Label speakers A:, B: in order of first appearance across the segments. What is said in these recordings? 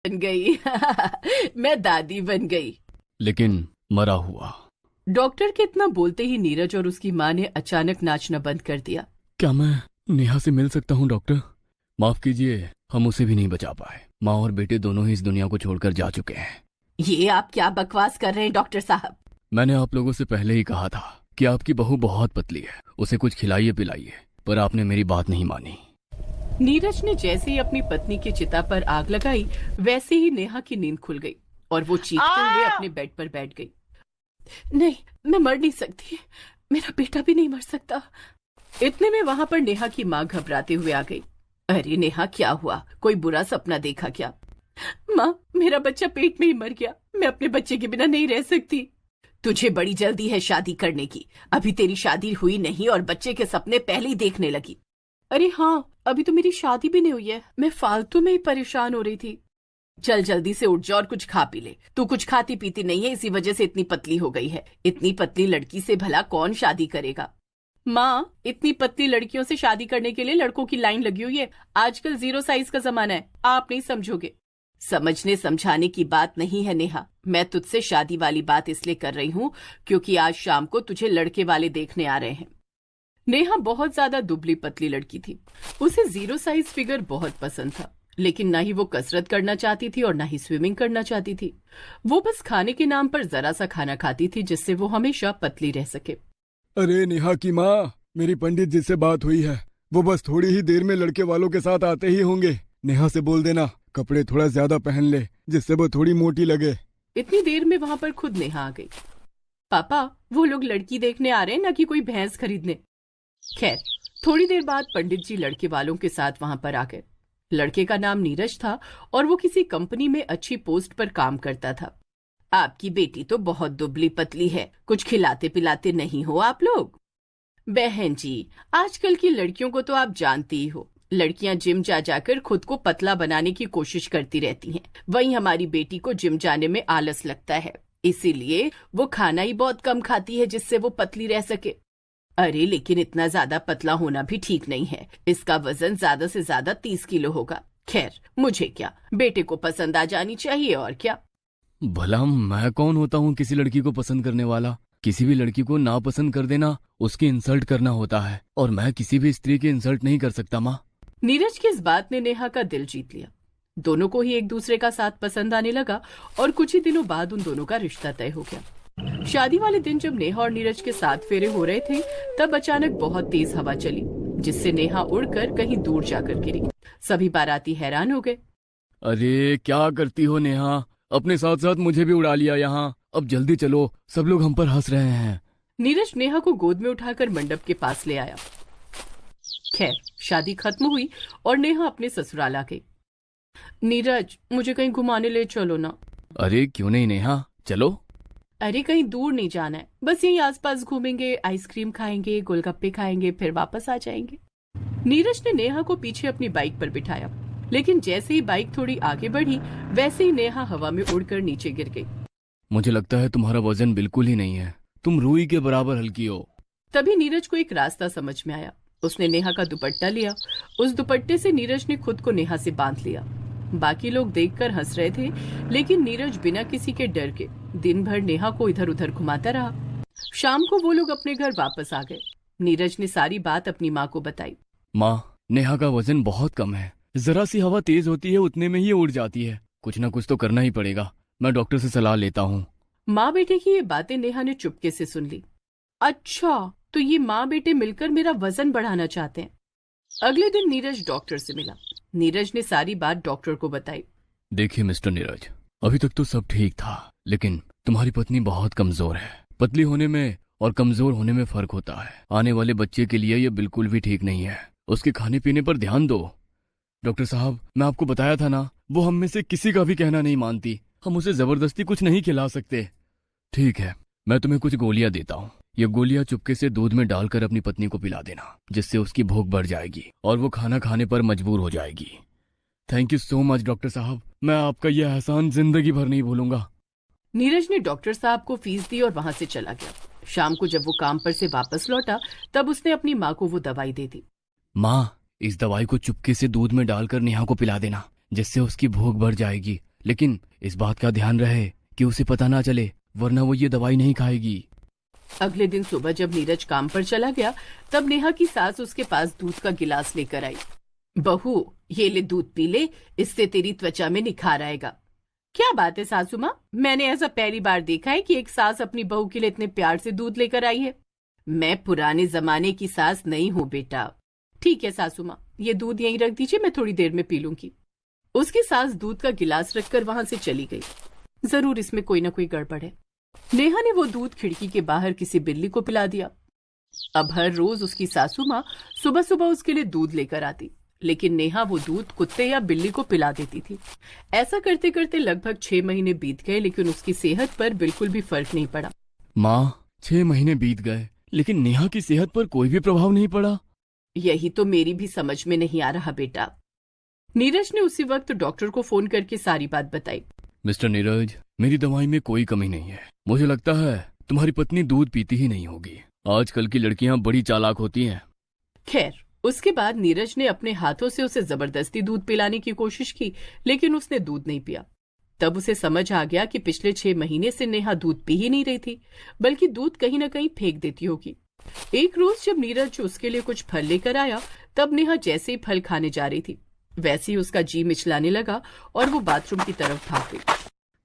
A: बन गई। मैं दादी बन गई।
B: लेकिन मरा हुआ।
A: डॉक्टर के इतना बोलते ही नीरज और उसकी माँ ने अचानक नाचना बंद कर दिया।
B: क्या मैं नेहा से मिल सकता हूँ डॉक्टर? माफ कीजिए, हम उसे भी नहीं बचा पाए। माँ और बेटे दोनों ही इस दुनिया को छोड़कर जा चुके हैं।
A: ये आप क्या बकवास कर रहे हैं डॉक्टर साहब?
B: मैंने आप लोगों से पहले ही कहा था कि आपकी बहू बहुत पतली है, उसे कुछ खिलाइए पिलाइए, पर आपने मेरी बात नहीं मानी।
A: नीरज ने जैसे ही अपनी पत्नी की चिता पर आग लगाई, वैसे ही नेहा की नींद खुल गई और वो चीखते हुए अपने बेड पर बैठ गई। नहीं, मैं मर नहीं सकती, मेरा बेटा भी नहीं मर सकता। इतने में वहां पर नेहा की माँ घबराते हुए आ गई। अरे नेहा, क्या हुआ? कोई बुरा सपना देखा क्या? माँ, मेरा बच्चा पेट में ही मर गया, मैं अपने बच्चे के बिना नहीं रह सकती। तुझे बड़ी जल्दी है शादी करने की, अभी तेरी शादी हुई नहीं और बच्चे के सपने पहले ही देखने लगी। अरे हाँ, अभी तो मेरी शादी भी नहीं हुई है, मैं फालतू में ही परेशान हो रही थी। चल जल्दी से उठ जा और कुछ खा पी ले। तू कुछ खाती पीती नहीं है, इसी वजह से इतनी पतली हो गई है। इतनी पतली लड़की से भला कौन शादी करेगा? माँ, इतनी पतली लड़कियों से शादी करने के लिए लड़कों की लाइन लगी हुई है। आजकल 0 साइज का जमाना है, आप नहीं समझोगे। समझने समझाने की बात नहीं है नेहा, मैं तुझसे शादी वाली बात इसलिए कर रही हूँ क्योंकि आज शाम को तुझे लड़के वाले देखने आ रहे हैं। नेहा बहुत ज्यादा दुबली पतली लड़की थी। उसे 0 साइज फिगर बहुत पसंद था, लेकिन ना ही वो कसरत करना चाहती थी और ना ही स्विमिंग करना चाहती थी। वो बस खाने के नाम पर जरा सा खाना खाती थी जिससे वो हमेशा पतली रह सके।
C: अरे नेहा की माँ, मेरी पंडित जी से बात हुई है, वो बस थोड़ी ही देर में लड़के वालों के साथ आते ही होंगे। नेहा से बोल देना कपड़े थोड़ा ज्यादा पहन ले, जिससे वो थोड़ी मोटी लगे।
A: इतनी देर में वहां पर खुद नेहा आ गई। पापा, वो लोग लड़की देखने आ रहे हैं, ना कि कोई भैंस खरीदने। खैर, थोड़ी देर बाद पंडित जी लड़के वालों के साथ वहां पर आ गए। लड़के का नाम नीरज था और वो किसी कंपनी में अच्छी पोस्ट पर काम करता था। आपकी बेटी तो बहुत दुबली पतली है, कुछ खिलाते पिलाते नहीं हो आप लोग? बहन जी, आजकल की लड़कियों को तो आप जानती ही हो, लड़कियां जिम जा जाकर खुद को पतला बनाने की कोशिश करती रहती हैं। वहीं हमारी बेटी को जिम जाने में आलस लगता है, इसीलिए वो खाना ही बहुत कम खाती है जिससे वो पतली रह सके। अरे लेकिन इतना ज्यादा पतला होना भी ठीक नहीं है, इसका वजन ज्यादा से ज्यादा 30 किलो होगा। खैर, मुझे क्या, बेटे को पसंद आ जानी चाहिए और क्या।
B: भला मैं कौन होता हूँ किसी लड़की को पसंद करने वाला? किसी भी लड़की को नापसंद कर देना उसकी इंसल्ट करना होता है, और मैं किसी भी स्त्री की इंसल्ट नहीं कर सकता माँ।
A: नीरज की इस बात ने नेहा का दिल जीत लिया। दोनों को ही एक दूसरे का साथ पसंद आने लगा और कुछ ही दिनों बाद उन दोनों का रिश्ता तय हो गया। शादी वाले दिन जब नेहा और नीरज के साथ फेरे हो रहे थे, तब अचानक बहुत तेज हवा चली, जिससे नेहा उड़कर कहीं दूर जाकर गिरी। सभी बाराती हैरान हो गए।
B: अरे क्या करती हो नेहा, अपने साथ साथ मुझे भी उड़ा लिया यहाँ। अब जल्दी चलो, सब लोग हम पर हंस रहे हैं।
A: नीरज नेहा को गोद में उठाकर मंडप के पास ले आया। खैर, शादी खत्म हुई और नेहा अपने ससुराल आ गई। नीरज, मुझे कहीं घुमाने ले चलो ना।
B: अरे क्यों नहीं नेहा, चलो।
A: अरे कहीं दूर नहीं जाना है, बस यहीं आसपास घूमेंगे, आइसक्रीम खाएंगे, गोलगप्पे खाएंगे, फिर वापस आ जाएंगे। नीरज ने नेहा को पीछे अपनी बाइक पर बिठाया, लेकिन जैसे ही बाइक थोड़ी आगे बढ़ी, वैसे ही नेहा हवा में उड़कर नीचे गिर गई।
B: मुझे लगता है तुम्हारा वजन बिल्कुल ही नहीं है, तुम रुई के बराबर हल्की हो।
A: तभी नीरज को एक रास्ता समझ में आया। उसने नेहा का दुपट्टा लिया, उस दुपट्टे से नीरज ने खुद को नेहा से बांध लिया। बाकी लोग देखकर हंस रहे थे, लेकिन नीरज बिना किसी के डर के दिन भर नेहा को इधर उधर घुमाता रहा। शाम को वो लोग अपने घर वापस आ गए। नीरज ने सारी बात अपनी माँ को बताई।
B: माँ, नेहा का वजन बहुत कम है, जरा सी हवा तेज होती है उतने में ही उड़ जाती है। कुछ ना कुछ तो करना ही पड़ेगा, मैं डॉक्टर से सलाह लेता हूँ।
A: माँ बेटे की ये बातें नेहा ने चुपके से सुन ली। अच्छा, तो ये माँ बेटे मिलकर मेरा वजन बढ़ाना चाहते हैं। अगले दिन नीरज डॉक्टर से मिला। नीरज ने सारी बात डॉक्टर को बताई।
B: देखिए मिस्टर नीरज, अभी तक तो सब ठीक था, लेकिन तुम्हारी पत्नी बहुत कमजोर है। पतली होने में और कमजोर होने में फर्क होता है। आने वाले बच्चे के लिए ये बिल्कुल भी ठीक नहीं है, उसके खाने पीने पर ध्यान दो। डॉक्टर साहब, मैं आपको बताया था ना, वो हम में से किसी का भी कहना नहीं मानती, हम उसे जबरदस्ती कुछ नहीं खिला सकते। ठीक है, मैं तुम्हें कुछ गोलियां देता हूँ, ये गोलियां चुपके से दूध में डालकर अपनी पत्नी को पिला देना, जिससे उसकी भूख बढ़ जाएगी और वो खाना खाने पर मजबूर हो जाएगी। Thank you so much doctor साहब, मैं आपका यह एहसान जिंदगी भर नहीं भूलूंगा।
A: नीरज ने डॉक्टर साहब को फीस दी और वहां से चला गया। शाम को जब वो काम पर से वापस लौटा, तब उसने अपनी माँ को वो दवाई दे दी।
B: माँ, इस दवाई को चुपके से दूध में डालकर नेहा को पिला देना, जिससे उसकी भूख बढ़ जाएगी, लेकिन इस बात का ध्यान रहे कि उसे पता ना चले, वरना वो ये दवाई नहीं खाएगी।
A: अगले दिन सुबह जब नीरज काम पर चला गया, तब नेहा की सास उसके पास दूध का गिलास लेकर आई। बहू, ये ले दूध पी ले, इससे तेरी त्वचा में निखार आएगा। क्या बात है सासू माँ, मैंने ऐसा पहली बार देखा है कि एक सास अपनी बहू के लिए इतने प्यार से दूध लेकर आई है। मैं पुराने जमाने की सास नहीं हूँ बेटा। ठीक है सासू माँ, ये दूध यहीं रख दीजिए, मैं थोड़ी देर में पी लूंगी। उसकी सास दूध का गिलास रखकर वहां से चली गई। जरूर इसमें कोई ना कोई गड़बड़ है। नेहा ने वो दूध खिड़की के बाहर किसी बिल्ली को पिला दिया। अब हर रोज उसकी सासू माँ सुबह सुबह उसके लिए दूध लेकर आती, लेकिन नेहा वो दूध कुत्ते या बिल्ली को पिला देती थी। ऐसा करते करते लगभग 6 महीने बीत गए, लेकिन उसकी सेहत पर बिल्कुल भी फर्क नहीं पड़ा।
B: माँ, 6 महीने बीत गए, लेकिन नेहा की सेहत पर कोई भी प्रभाव नहीं पड़ा।
A: यही तो मेरी भी समझ में नहीं आ रहा बेटा। नीरज ने उसी वक्त डॉक्टर को फोन करके सारी बात बताई।
B: मिस्टर नीरज, मेरी दवाई में कोई कमी नहीं है। मुझे लगता है तुम्हारी पत्नी दूध पीती ही नहीं होगी। आजकल की लड़कियां बड़ी चालाक होती हैं।
A: खैर, उसके बाद नीरज ने अपने हाथों से उसे जबरदस्ती दूध पिलाने की कोशिश की, लेकिन उसने दूध नहीं पिया। तब उसे समझ आ गया कि पिछले 6 महीने से नेहा दूध पी ही नहीं रही थी, बल्कि दूध कहीं न कहीं फेंक देती होगी। एक रोज जब नीरज उसके लिए कुछ फल लेकर आया, तब नेहा जैसे ही फल खाने जा रही थी, वैसे ही उसका जी मिचलाने लगा और वो बाथरूम की तरफ भाग गई।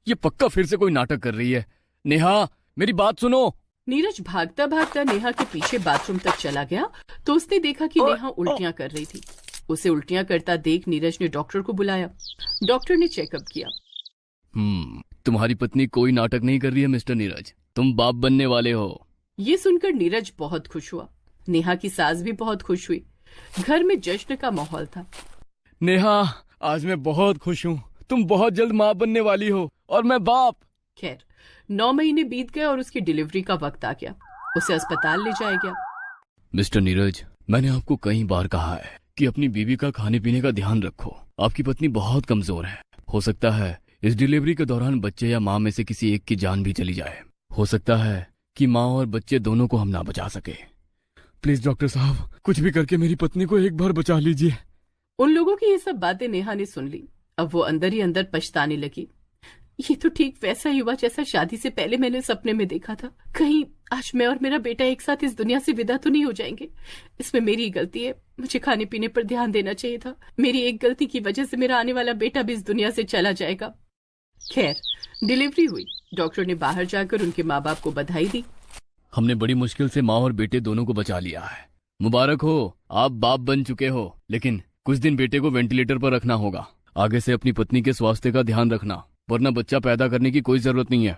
B: ये पक्का फिर से कोई नाटक कर रही है। नेहा, मेरी बात सुनो।
A: नीरज भागता भागता नेहा के पीछे बाथरूम तक चला गया, तो उसने देखा कि नेहा उल्टियां कर रही थी। उसे उल्टियां करता देख नीरज ने डॉक्टर को बुलाया। डॉक्टर ने चेकअप किया।
B: तुम्हारी पत्नी कोई नाटक नहीं कर रही है मिस्टर नीरज, तुम बाप बनने वाले हो।
A: ये सुनकर नीरज बहुत खुश हुआ। नेहा की सास भी बहुत खुश हुई। घर में जश्न का माहौल था।
B: नेहा, आज मैं बहुत खुश हूँ। तुम बहुत जल्द माँ बनने वाली हो और मैं बाप।
A: खैर, 9 महीने बीत गए और उसकी डिलीवरी का वक्त आ गया। उसे अस्पताल ले जाया गया।
B: मिस्टर नीरज, मैंने आपको कई बार कहा है कि अपनी बीवी का खाने पीने का ध्यान रखो। आपकी पत्नी बहुत कमजोर है। हो सकता है इस डिलीवरी के दौरान बच्चे या माँ में से किसी एक की जान भी चली जाए। हो सकता है कि माँ और बच्चे दोनों को हम ना बचा सके।
C: प्लीज डॉक्टर साहब, कुछ भी करके मेरी पत्नी को एक बार बचा लीजिए।
A: उन लोगों की ये सब बातें नेहा ने सुन ली। अब वो अंदर ही अंदर पछताने लगी। ये तो ठीक वैसा ही हुआ जैसा शादी से पहले मैंने सपने में देखा था। कहीं आज मैं और मेरा बेटा एक साथ इस दुनिया से विदा तो नहीं हो जाएंगे। इसमें मेरी ही गलती है। मुझे खाने पीने पर ध्यान देना चाहिए था। मेरी एक गलती की वजह से मेरा आने वाला बेटा भी इस दुनिया से चला जाएगा। खैर, डिलीवरी हुई। डॉक्टर ने बाहर जाकर उनके माँ बाप को बधाई दी।
B: हमने बड़ी मुश्किल से माँ और बेटे दोनों को बचा लिया है। मुबारक हो, आप बाप बन चुके हो। लेकिन कुछ दिन बेटे को वेंटिलेटर पर रखना होगा। आगे से अपनी पत्नी के स्वास्थ्य का ध्यान रखना, वरना बच्चा पैदा करने की कोई जरूरत नहीं है।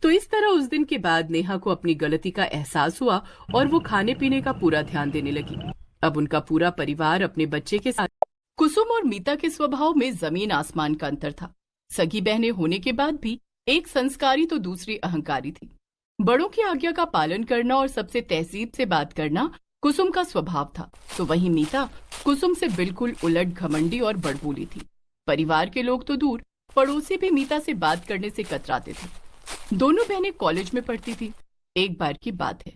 A: तो इस तरह उस दिन के बाद नेहा को अपनी गलती का एहसास हुआ और वो खाने पीने का पूरा ध्यान देने लगी। अब उनका पूरा परिवार अपने बच्चे के साथ। कुसुम और मीता के स्वभाव में जमीन आसमान का अंतर था। सगी बहनें होने के बाद भी एक संस्कारी तो दूसरी अहंकारी थी। बड़ों की आज्ञा का पालन करना और सबसे तहजीब से बात करना कुसुम का स्वभाव था, तो वहीं मीता कुसुम से बिल्कुल उलट घमंडी और बड़बोली थी। परिवार के लोग तो दूर, पड़ोसी भी मीता से बात करने से कतराते थे। दोनों बहनें कॉलेज में पढ़ती थी। एक बार की बात है,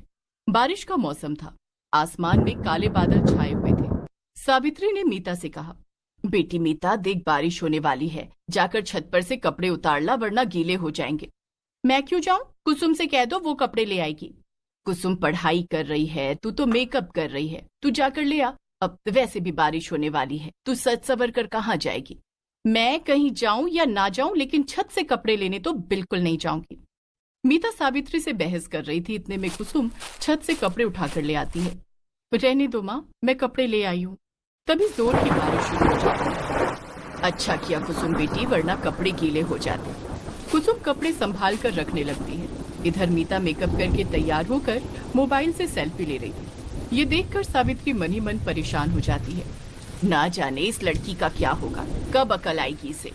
A: बारिश का मौसम था। आसमान में काले बादल छाए हुए थे। सावित्री ने मीता से कहा, बेटी मीता, देख बारिश होने वाली है, जाकर छत पर से कपड़े उतार ला, वरना गीले हो जाएंगे। मैं क्यों जाऊं? कुसुम से कह दो, वो कपड़े ले आएगी। कुसुम पढ़ाई कर रही है, तू तो मेकअप कर रही है, तू जाकर ले आ। अब वैसे भी बारिश होने वाली है, तू सच सवर कर कहाँ जाएगी? मैं कहीं जाऊं या ना जाऊं, लेकिन छत से कपड़े लेने तो बिल्कुल नहीं जाऊंगी। मीता सावित्री से बहस कर रही थी। इतने में कुसुम छत से कपड़े उठाकर ले आती है। रहने दो माँ, मैं कपड़े ले आई हूँ। तभी जोर की बारिश शुरू हो जाती है। अच्छा किया कुसुम बेटी, वरना कपड़े गीले हो जाते। कुसुम कपड़े संभाल कर रखने लगती है। इधर मीता मेकअप करके तैयार होकर मोबाइल से सेल्फी ले रही थी। ये देखकर सावित्री मन ही मन परेशान हो जाती है। ना जाने इस लड़की का क्या होगा, कब अकल आएगी इसे।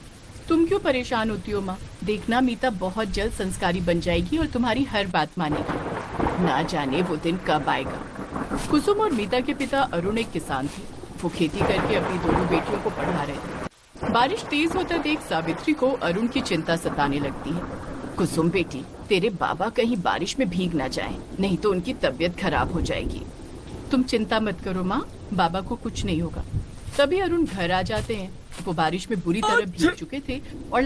A: तुम क्यों परेशान होती हो माँ? देखना मीता बहुत जल्द संस्कारी बन जाएगी और तुम्हारी हर बात मानेगी। ना जाने वो दिन कब आएगा। कुसुम और मीता के पिता अरुण एक किसान थे। वो खेती करके अपनी दोनों बेटियों को पढ़ा रहे थे। बारिश तेज होता देख सावित्री को अरुण की चिंता सताने लगती है। कुसुम बेटी, तेरे बाबा कहीं बारिश में भीग ना जाएं, नहीं तो उनकी तबीयत खराब हो जाएगी। तुम चिंता मत करो माँ, बाबा को कुछ नहीं होगा। तभी अरुण घर आ जाते हैं। वो बारिश में बुरी तरह भीग चुके थे और